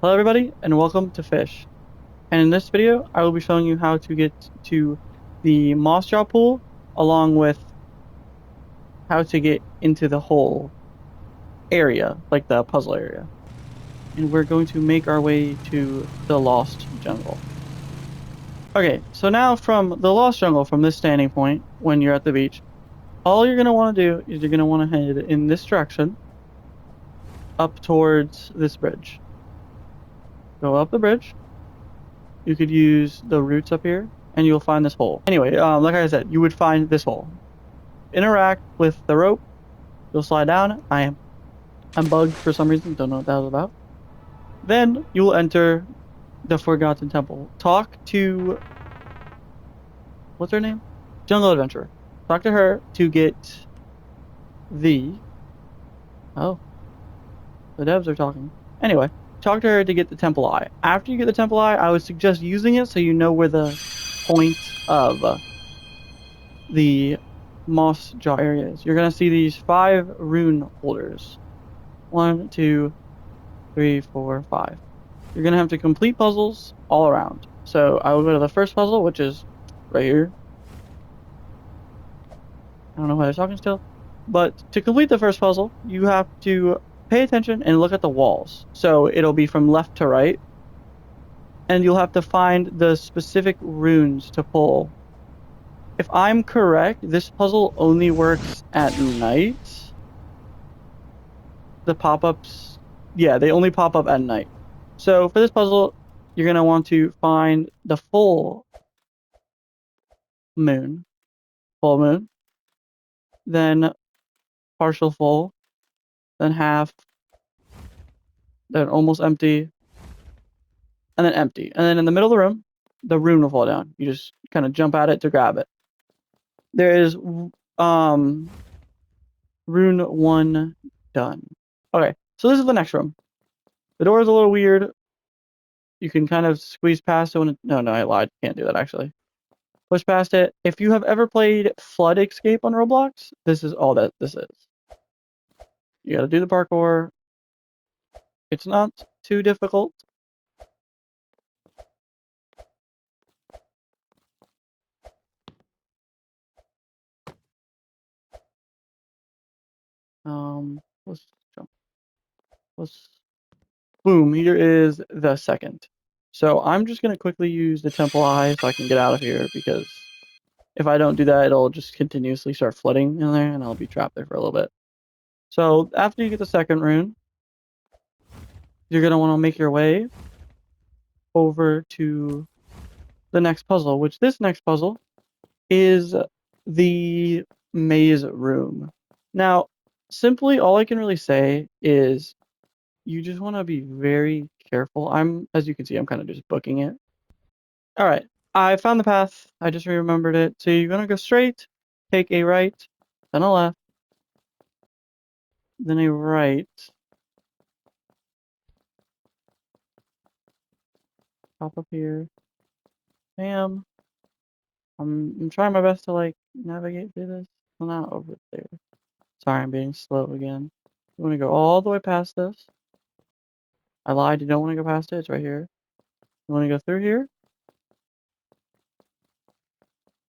Hello everybody and welcome to Fish. And in this video I will be showing you how to get to the Mossjaw pool along with how to get into the whole area, like the puzzle area. And we're going to make our way to the Lost Jungle. Okay, so now from the Lost Jungle, from this standing point when you're at the beach, all you're going to want to do is you're going to want to head in this direction up towards this bridge. Go up the bridge. You could use the roots up here and you'll find this hole. Anyway, like I said, you would find this hole. Interact with the rope. You'll slide down. I'm bugged for some reason. Don't know what that was about. Then you will enter the Forgotten Temple. Talk to what's her name? Jungle Adventurer. Talk to her to get the the devs are talking. Anyway, talk to her to get the Temple Eye. After you get the Temple Eye, I would suggest using it so you know where the point of the Mossjaw area is. You're gonna see these 5 rune holders. 1, 2, 3, 4, 5. You're gonna have to complete puzzles all around. So I will go to the first puzzle, which is right here. I don't know why they're talking still. But to complete the first puzzle, you have to pay attention and look at the walls. So it'll be from left to right. And you'll have to find the specific runes to pull. If I'm correct, this puzzle only works at night. The pop-ups, yeah, they only pop up at night. So for this puzzle, you're going to want to find the full moon, then partial full, then half, then almost empty, and then empty. And then in the middle of the room, the rune will fall down. You just kind of jump at it to grab it. There is rune 1 done. Okay, so this is the next room. The door is a little weird. You can kind of squeeze past it when no, I lied. Can't do that actually. Push past it. If you have ever played Flood Escape on Roblox, this is all that this is. You gotta do the parkour. It's not too difficult. Let's jump. Boom, here is the second. So I'm just gonna quickly use the Temple Eye so I can get out of here, because if I don't do that, it'll just continuously start flooding in there and I'll be trapped there for a little bit. So after you get the second rune, you're gonna want to make your way over to the next puzzle, which this next puzzle is the maze room. Now, simply all I can really say is you just want to be very careful. As you can see, I'm kind of just booking it. All right, I found the path. I just remembered it. So you're gonna go straight, take a right, then a left, then a right. Pop up here. Bam. I'm trying my best to like navigate through this. Well, not over there. Sorry, I'm being slow again. You want to go all the way past this. I lied. You don't want to go past it. It's right here. You want to go through here.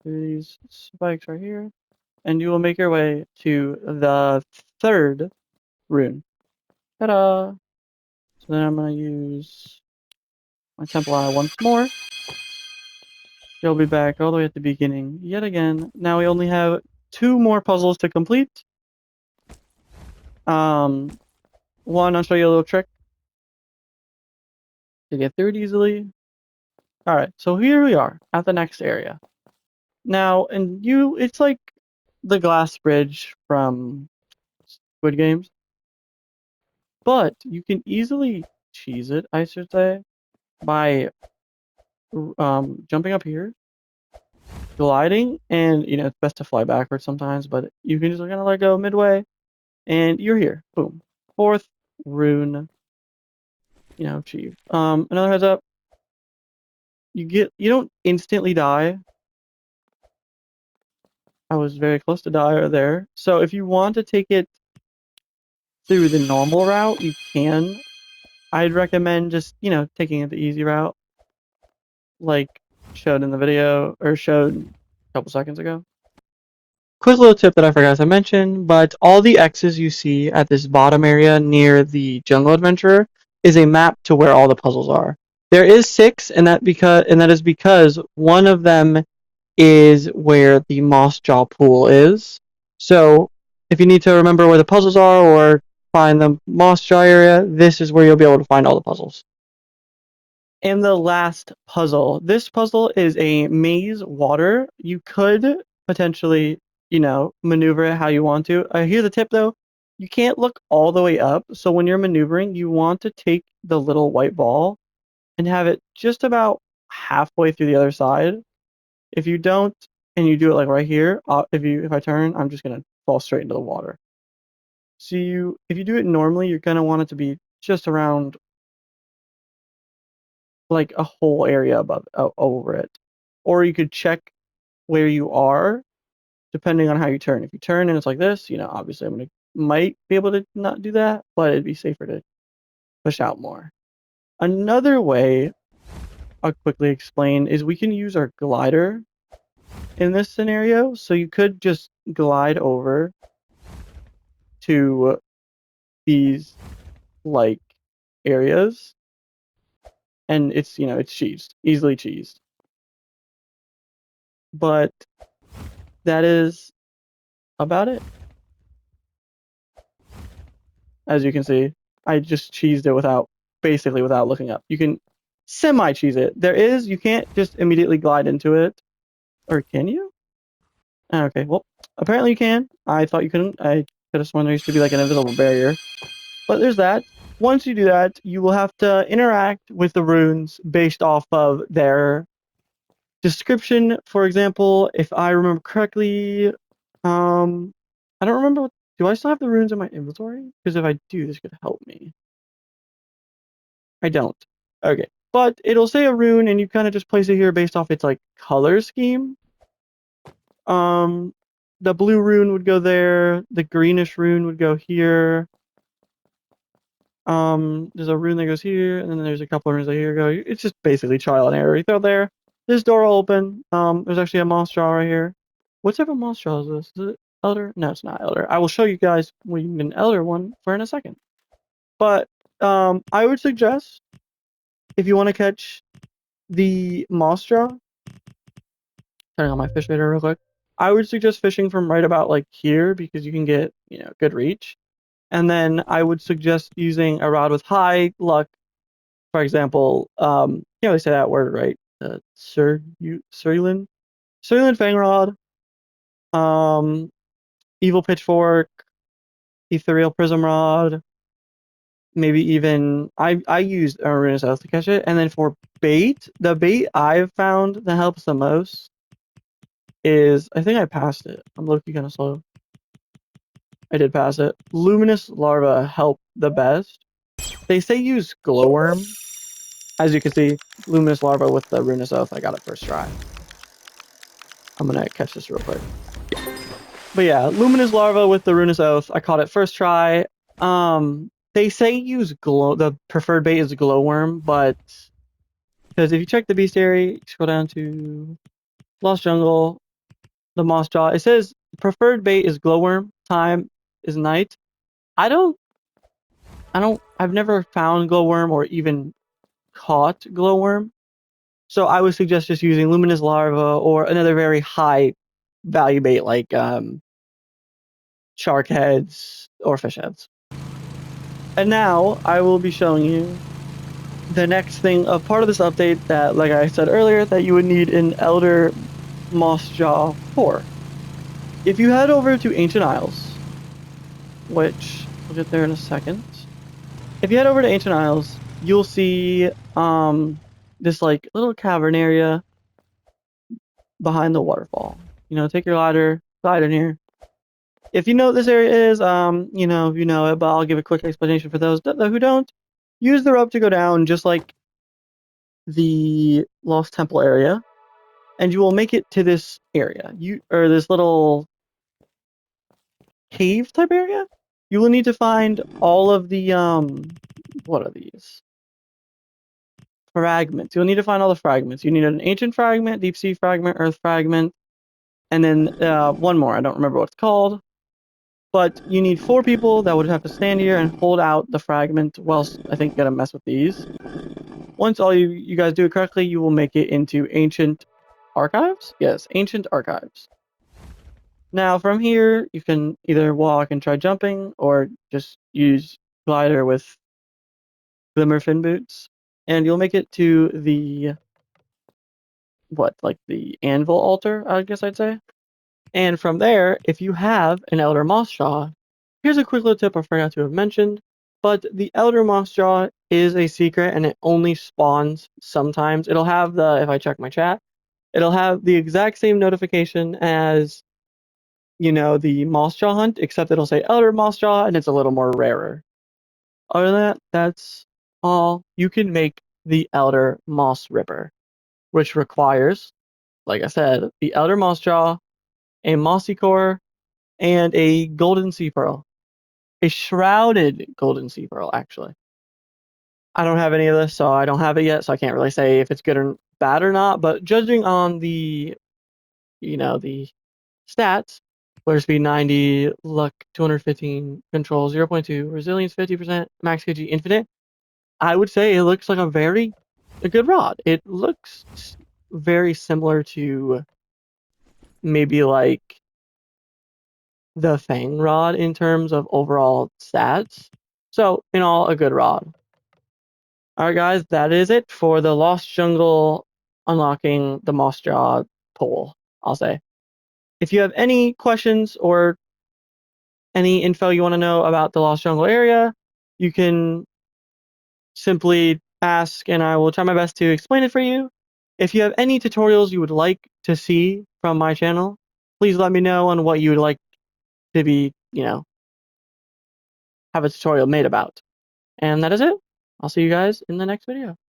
Through these spikes right here. And you will make your way to the third rune. Ta-da! So then I'm going to use my Temple Eye once more. You'll be back all the way at the beginning yet again. Now we only have 2 more puzzles to complete. One, I'll show you a little trick to get through it easily. Alright, so here we are at the next area. Now, it's like the glass bridge from Squid Games, but you can easily cheese it, I should say, by jumping up here, gliding, and it's best to fly backwards sometimes, but you can just kind of let go midway, and you're here. Boom. 4th rune, achieved. Another heads up. You don't instantly die. I was very close to die there. So if you want to take it through the normal route, you can. I'd recommend just, taking it the easy route, like showed in the video, or showed a couple seconds ago. Quick little tip that I forgot to mention, but all the X's you see at this bottom area near the Jungle Adventurer is a map to where all the puzzles are. There is 6, and that is because one of them is where the Mossjaw pool is. So if you need to remember where the puzzles are or find the Mossjaw area, this is where you'll be able to find all the puzzles. And the last puzzle. This puzzle is a maze water. You could potentially, maneuver it how you want to. Here's the tip though. You can't look all the way up. So when you're maneuvering, you want to take the little white ball and have it just about halfway through the other side. If you don't, and you do it like right here, if I turn, I'm just gonna fall straight into the water. So if you do it normally, you're gonna want it to be just around like a whole area above over it, or you could check where you are depending on how you turn. If you turn and it's like this, obviously might be able to not do that, but it'd be safer to push out more. Another way I'll quickly explain is we can use our glider in this scenario. So you could just glide over to these like areas, and it's cheesed, easily cheesed. But that is about it. As you can see, I just cheesed it basically without looking up. You can semi-cheese it. You can't just immediately glide into it. Or can you? Okay, well, apparently you can. I thought you couldn't. I could have sworn there used to be like an invisible barrier. But there's that. Once you do that, you will have to interact with the runes based off of their description. For example, if I remember correctly, I don't remember. Do I still have the runes in my inventory? Because if I do, this could help me. I don't. Okay. But it'll say a rune, and you kind of just place it here based off its like color scheme. The blue rune would go there. The greenish rune would go here. There's a rune that goes here, and then there's a couple of runes that here go. It's just basically trial and error. You throw it there. This door will open. There's actually a Mossjaw right here. What type of Mossjaw is this? Is it Elder? No, it's not Elder. I will show you guys what you can get an Elder one for in a second. But I would suggest if you want to catch the Mossjaw, turning on my fish radar real quick. I would suggest fishing from right about like here because you can get good reach. And then I would suggest using a rod with high luck. For example, can't really say that word right. Cerulean Fang Rod, Evil Pitchfork, Ethereal Prism Rod, maybe even I used Aruna's Oath to catch it. And then for bait, the bait I've found that helps the most is, I think I passed it. I'm looking kind of slow. I did pass it. Luminous Larva help the best. They say use Glowworm. As you can see, Luminous Larva with the Ruinous Oath, I got it first try. I'm gonna catch this real quick. But yeah, Luminous Larva with the Ruinous Oath, I caught it first try. They say use the preferred bait is Glowworm, but because if you check the bestiary, scroll down to Lost Jungle, the Mossjaw, it says preferred bait is Glowworm, time is night. I've never found Glowworm or even caught Glowworm. So I would suggest just using Luminous Larva or another very high value bait like shark heads or fish heads. And now I will be showing you the next thing of part of this update that, like I said earlier, that you would need in Elder Mossjaw 4. If you head over to Ancient Isles, which we'll get there in a second. If you head over to Ancient Isles, you'll see this like little cavern area behind the waterfall. Take your ladder, glide in here. If you know what this area is, if you know it, but I'll give a quick explanation for those who don't. Use the rope to go down, just like the Lost Temple area, and you will make it to this area. This little cave type area. You will need to find all of the what are these? Fragments. You'll need to find all the fragments. You need an ancient fragment, deep sea fragment, earth fragment, and then one more. I don't remember what it's called. But you need 4 people that would have to stand here and hold out the fragment whilst I think gonna mess with these. Once all you guys do it correctly, you will make it into ancient archives. Yes, ancient archives. Now from here, you can either walk and try jumping, or just use glider with glimmer fin boots, and you'll make it to the like the anvil altar, I guess I'd say. And from there, if you have an Elder Mossjaw, here's a quick little tip I forgot to have mentioned, but the Elder Mossjaw is a secret and it only spawns sometimes. It'll have if I check my chat, it'll have the exact same notification as, the Mossjaw hunt, except it'll say Elder Mossjaw and it's a little more rarer. Other than that, that's all. You can make the Elder Mossripper, which requires, like I said, the Elder Mossjaw, a mossy core, and a golden sea pearl. A shrouded golden sea pearl, actually. I don't have any of this, so I don't have it yet, so I can't really say if it's good or bad or not, but judging on the stats, player speed 90, luck 215, control 0.2, resilience 50%, max KG infinite, I would say it looks like a good rod. It looks very similar to maybe like the Fang rod in terms of overall stats. So, in all, a good rod. Alright guys, that is it for the Lost Jungle unlocking the Mossjaw pole, I'll say. If you have any questions or any info you want to know about the Lost Jungle area, you can simply ask and I will try my best to explain it for you. If you have any tutorials you would like to see from my channel, please let me know on what you would like to be, have a tutorial made about. And that is it. I'll see you guys in the next video.